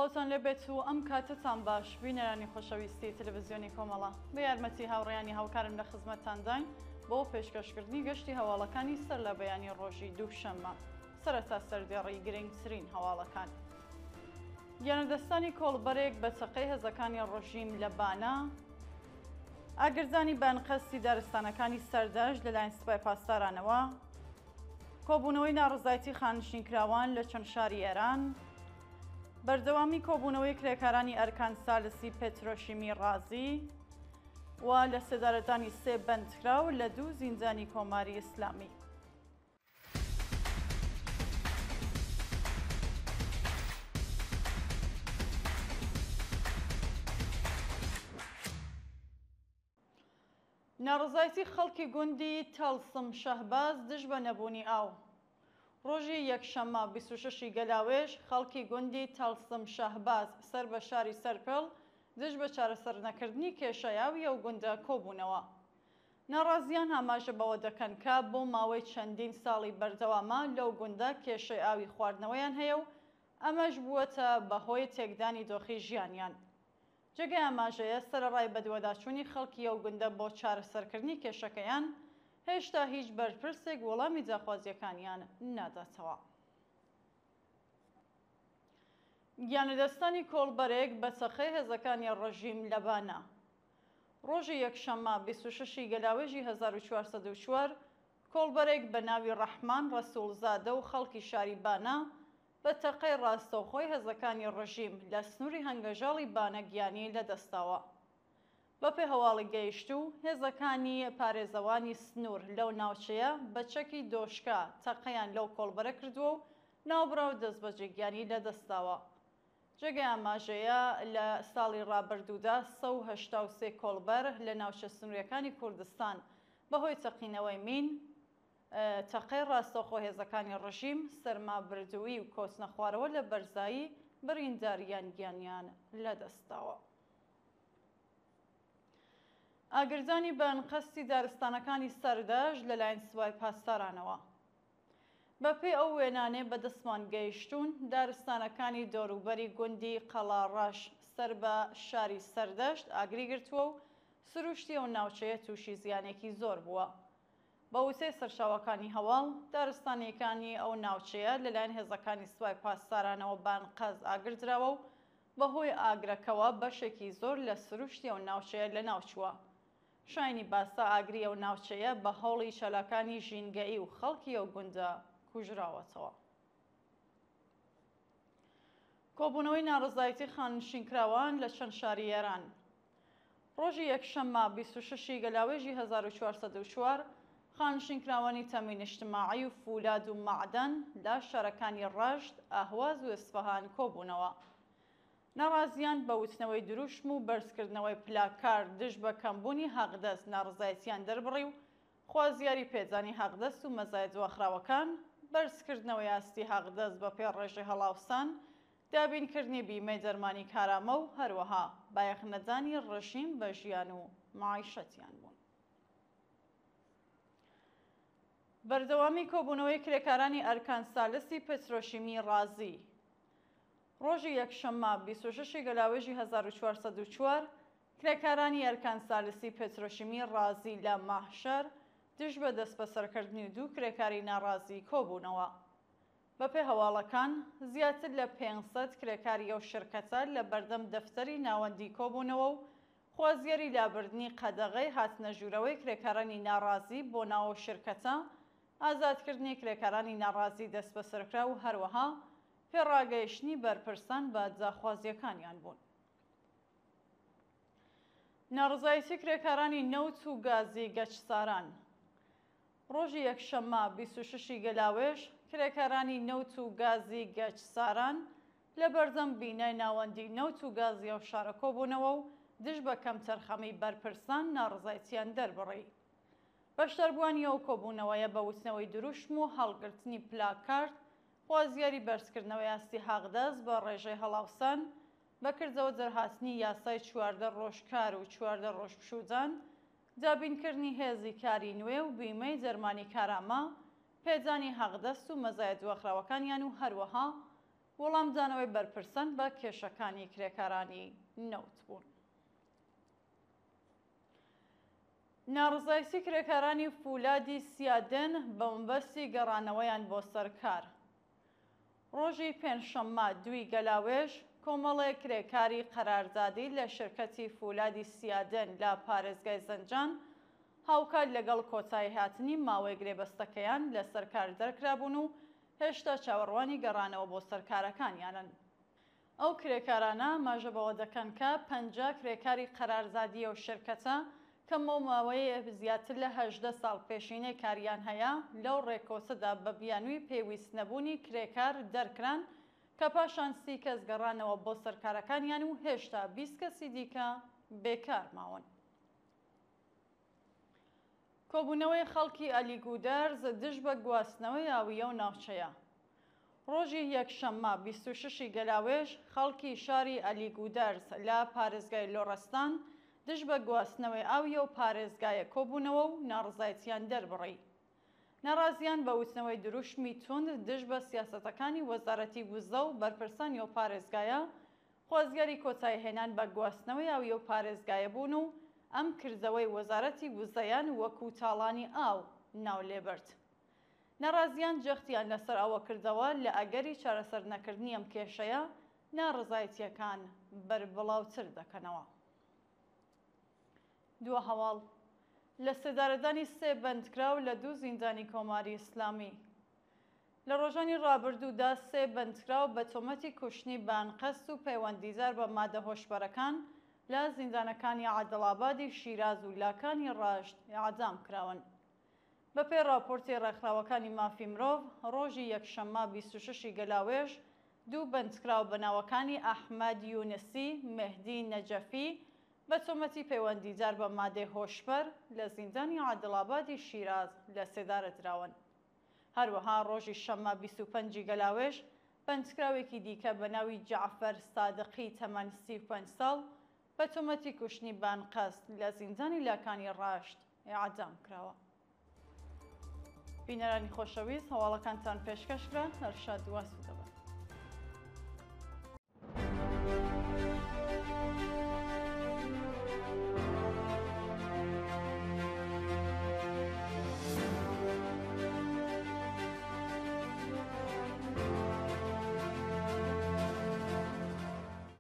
خۆتان لەبێت و ئەم کاتتان باش بینەرانی خۆشەویستی تەلەڤیزیۆنی کۆمەڵە بە یارمەتی هاوڕێیانی هاوکارم لە خزمەتتانداین بۆ پێشکەشکردنی گەشتی هەواڵەکانی سەر لە بەیانی ڕۆژی دووشەممە سەرەتا سەردێڕی گرنگترین هەواڵەکان. گیانەدەستانی کۆڵبەرێک بە چەقەی هێزەکانی ڕۆژیم لە بانە، ئاگرزانی بانقەستی دارستانەکانی سەردەشت لەلایەن سوپای پاسدارانەوە، کۆبوونەوەی ناڕزایەتی خانشینکراوان لە چەند شاری ئێران، بەردەوامی کۆبوونەوەی کرێکارانی ئەرکان سالسی پێترۆشیمی ڕازی و لە سێدارەدانی سێ بەندکراو لە دوو زیندانی کۆماری ئیسلامی. ناڕزایەتی خەڵکی گوندی تەڵسم شەهباز دژ بە نەبوونی ئاو. ڕۆژی یەکشەممە 26 گەلاوێژ خەڵکی گوندی تەڵسم شەهباز سەر بە شاری سەرپێڵ دژ بە چارەسەر نەکردنی کێشەیاوی ئەو گوندە کۆبوونەوە. ناڕازیان ئاماژە بەوە دەکەن کە بۆ ماوەی چەندین ساڵی بەردەوامە لەو گوندە کێشەی ئاوی خواردنەوەیان هەیە و ئەمەش بووەتە بەهۆی تێکدانی دۆخی ژیانیان. جێگەی ئاماژەیە سەرەڕای بەدوەداچوونی خەڵکی ئەو گوندە بۆ چارەسەرکردنی کێشەکەیان هێشتا هیچ بەرپرسێک وەڵامی جاخوازیەکانیان ناداتەوە. گیانەدەستانی کۆڵبەرێک بە چەقەی هێزەکانی ڕەژیم لە بانە. ڕۆژی یەکشەممە 26 گەلاوێژی 1404 کۆڵبەرێک بە ناوی ڕەحمان ڕەسوولزادە و خەڵکی شاری بانە بە تەقەی ڕاستەوخۆی هێزەکانی ڕەژیم لە سنووری هەنگەژاڵی بانە گیانی لەدەستاوە. بەپێ هەواڵی گەیشت و هێزەکانی پارێزەوانی سنوور لەو ناوچەیە بە چەکی دۆشکا تەقەیان لەو کۆڵبەرە کردووە و ناوبراو دەستبەجێگیانی لەدەستاوە. جێگەی ئاماژەیە لە ساڵی ڕابردوودا 183 کۆڵبەر لە ناوچە سنووریەکانی کوردستان بەهۆی تەقینەوەی مین تەقەی ڕاستەوخۆ هێزەکانی ڕەژیم سەرمابردووی و کۆچنە خوارەوە لە بەرزایی برینداریان گیانیان لەدەستاوە. ئاگرزانی بەنقەستی دارستانەکانی سەردەشت لەلایەن سوپای پاسدارانەوە. بەپێی ئەو وێنانێ بەدەستمان گەیشتوون دارستانەکانی دۆروبەری گوندی قەڵاڕەش سەر بە شاری سەردەشت ئاگری گرتووە و سروشتی ئەو ناوچەیە تووشی زیانێکی زۆر بووە. بە وتەی سەرچاوەکانی هەواڵ دارستانیەکانی ئەو ناوچەیە لەلایەن هێزەکانی سوپای پاسدارانەوە بانقەز ئاگردراوە و بەهۆی ئاگرەکەوە بەشێکی زۆر لە سروشتی ئەو ناوچەیە لە ناوچووە. شاینی باسا ئاگری ئەو ناوچەیە بە هەوڵی چەلاکانی ژینگەئی و خەڵکی ئەو گوندە کوژراوەتەوە. کۆبوونەوەی ناڕزایەتی خانشینکراوان لە چەند شاری ئێران. ڕۆژی یەکشەممە 26 گەلاوێژی 1404 خانشینکراوانی تەمین نیشتیماعی و فولاد و مەعدەن لە شارەکانی ڕەشت، ئاهواز و ئیسفەهان کۆبوونەوە. ناڕازیان بە وتنەوەی دروشم و بەرزکردنەوەی پلاکار دژ بە کەمبوونی حەقدەست ناڕزایەتیان دەربڕی و خوازیاری پێدانی حەقدەست و مەزایە دواخراوەکان، بەرزکردنەوەی ئاستی حەقدەست بە پێ ڕێژەی هەڵاوسان، دابینکردنی بیمەی دەرمانی کارامە و هەروەها بایەخنەدانی ڕەژیم بە ژیان و معیشەتیان بوون. بەردەوامی کۆبوونەوەی کرێکارانی ئەرکان سالسی پێترۆشیمی ڕازی. ڕۆژی یەکشەممە 26 گەلاوێژی 1404 کرێکارانی ئەرکان سالسی پێترۆشیمی ڕازی لە ماحشەر دژ بە دەست بەسەرکردنی دوو کرێکاری ناڕازی کۆبوونەوە. بەپێ هەواڵەکان زیاتر لە 500 کرێکاری ئەو شرکەتە لە بەردەم دەفتەری ناوەندی کۆبوونەوە و خوازیاری لابردنی قەدەغەی هاتنەژوورەوەی کرێکارانی ناڕازی بۆ ناوە شرکەتە، ئازادکردنی کرێکارانی ناڕازی دەست بەسەرکرا و هەروەها پێڕاگەیشتنی بەرپرسان بە جاخوازیەکانیان بوون. ناڕزایەتی کرێکارانی نەوت و گازی گەچساران. ڕۆژی یەکشەممە 26 گەلاوێژ کرێکارانی نەوت و گازی گەچساران لە بەردەم بینای ناوەندی نەوت و گازی ئەو شارە کۆبوونەوە و دژ بە کەمتەرخەمی بەرپرسان ناڕزایەتیان دەربڕی. بەشداربووانی ئەو کۆبوونەوەیە بە وتنەوەی دروشم و هەڵگرتنی پلاکارد، خوازیاری بەرزکردنەوەی ئاستی حەقدەست بە ڕێژەی هەڵاوسان، بەکردەوە دەرهاتنی یاسای 14 ڕۆژکار و 14 ڕۆژپشوودان، دابینکردنی هێزی کاری نوێ و بیمەی دەرمانی کارامە، پێدانی حەقدەست و مەزایە دواخراوەکانیان و هەروەها وەڵامدانەوەی بەرپرسەند بە کێشەکانی کرێکارانی نەوت بوون. ناڕزایەتی کرێکارانی فولادی سیادن بە مەبەستی گەڕانەوەیان بۆ سەرکار. ڕۆژی پێنجشەممە 2 گەلاوێژ کۆمەڵێک کرێکاری قەراردادی لە شرکەتی فولادی سیادن لە پارێزگای زەنجان هاوکات لەگەڵ کۆتایی هاتنی ماوەی گرێبەستەکەیان لە سەرکار دەرکرابوون و هێشتا چاوەڕوانی گەڕانەوە بۆ سەرکارەکانیانن. ئەو کرێکارانە ماژە بەوە دەکەن کە 50 کرێکاری قەراردادی ئەو شرکەتە کە ماوەیە زیاتر لە 18 ساڵ پێشینەی کاریان هەیە لەو ڕێکۆسەدا بە بیانووی پێویست نەبوونی کرێکار دەرکران کە پاشان 30 کەس گەڕانەوە بۆ سەرکارەکانیان و هێشتا 20 کەسی دیکە بێکار ماون. کۆبوونەوەی خەڵکی ئەلیگودەرز دژ بە گواستنەوەی ئاویە و ناوچەیە. ڕۆژی یەکشەممە 26 گەلاوێژ خەڵکی شاری ئەلیگودەرز لە پارێزگای لۆڕەستان دژ بە گواستنەوەی ئاویە و پارێزگایە کۆبوونەوە و ناڕزایەتیان دەربڕی. ناڕازیان بە وتنەوەی دروشمی توند دژ بە سیاسەتەکانی وەزارەتی وزە و بەرپرسانی ئەو پارێزگایە خۆزگەری کۆتایی هێنان بە گواستنەوەی ئاویە و پارێزگایە بوون و ئەم کردەوەی وەزارەتی وزەیان وەکو تاڵانی ئاو ناو لێبرد. ناڕازیان جەختیان لەسەر ئەوە کردەوە لە ئەگەری چارەسەر نەکردنی ئەم کێشەیە ناڕزایەتیەکان بەربڵاوتر دەکەنەوە. دووە هەواڵ لە سێدارەدانی 3 بەندکراو لە 2 زیندانی کۆماری ئیسلامی. لە ڕۆژانی ڕابردوودا 3 بەندکراو بە تۆمەتی کوشتنی بانقەست و پەیوەندیدار بە مادە هۆشبەرەکان لە زیندانەکانی عەدڵابادی شیراز و لاکانی ڕاشت ئیعدام کراون. بەپێی راپۆرتی ڕێکخراوەکانی مافی مرۆڤ ڕۆژی یەکشەممە 26 گەلاوێژ 2 بەندکراو بە ناوەکانی ئەحمەد یونسی، مهدی نەجەفی بە تۆمەتی پەیوەندیدار بە مادەی هۆشبەر لە زیندانی عەدڵابادی شیراز لە سێدارە دراون. هەروەها ڕۆژی شەممە 25 گەلاوێژ بەندکراوێکی دیکە بە ناوی جەعفەر سادقی تەمەن 35 ساڵ بە تۆمەتی کوشتنی بانقەست لە زیندانی لاکانی ڕاشت ئیعدام کراوە. بینەرانی خۆشەویست، هەواڵەکانتان پێشکەشکرا. هەرشاد دواسود.